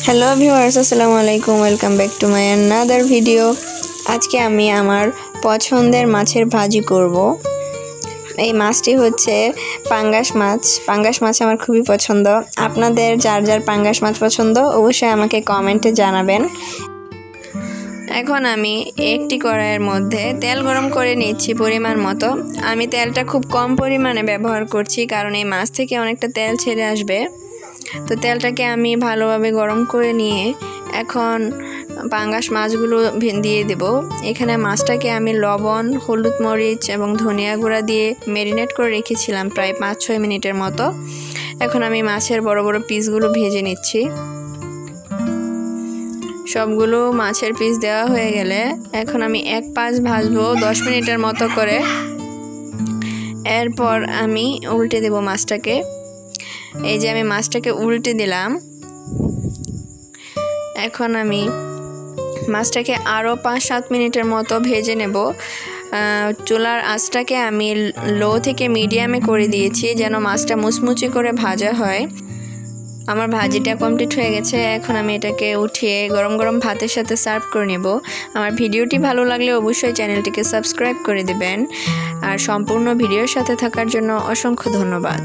Hello viewers, আসসালামু আলাইকুম। Welcome back to my another video. আজকে আমি আমার পছন্দের মাছের ভাজি করব। এই মাছটি হচ্ছে পাঙ্গাস মাছ। পাঙ্গাস মাছ আমার খুবই পছন্দ। আপনাদের যার যার পাঙ্গাস মাছ পছন্দ অবশ্যই আমাকে কমেন্টে জানাবেন। এখন আমি একটি কড়াইয়ের মধ্যে তেল গরম করে নিচ্ছি পরিমাণ মতো। আমি তেলটা খুব কম পরিমাণে ব্যবহার করছি, কারণ এই মাছ থেকে অনেকটা তেল ছেড়ে আসবে। তো তেলটাকে আমি ভালোভাবে গরম করে নিয়ে এখন পাঙ্গাস মাছগুলো দিয়ে দেব। এখানে মাছটাকে আমি লবণ, হলুদ, মরিচ এবং ধনিয়া গুঁড়া দিয়ে ম্যারিনেট করে রেখেছিলাম প্রায় 5-6 মিনিটের মতো। এখন আমি মাছের বড় বড় পিসগুলো ভেজে নিচ্ছি। সবগুলো মাছের পিস দেওয়া হয়ে গেলে এখন আমি এক পাশ ভাজবো 10 মিনিটের মতো করে। এরপর আমি উল্টে দেব মাছটাকে। এই যে আমি মাছটাকে উল্টে দিলাম। এখন আমি মাছটাকে আরও 5-7 মিনিটের মতো ভেজে নেব। চুলার আঁচটাকে আমি লো থেকে মিডিয়ামে করে দিয়েছি, যেন মাছটা মুচমুচি করে ভাজা হয়। আমার ভাজিটা কমপ্লিট হয়ে গেছে। এখন আমি এটাকে উঠিয়ে গরম গরম ভাতের সাথে সার্ভ করে নেব। আমার ভিডিওটি ভালো লাগলে অবশ্যই চ্যানেলটিকে সাবস্ক্রাইব করে দেবেন। আর সম্পূর্ণ ভিডিওর সাথে থাকার জন্য অসংখ্য ধন্যবাদ।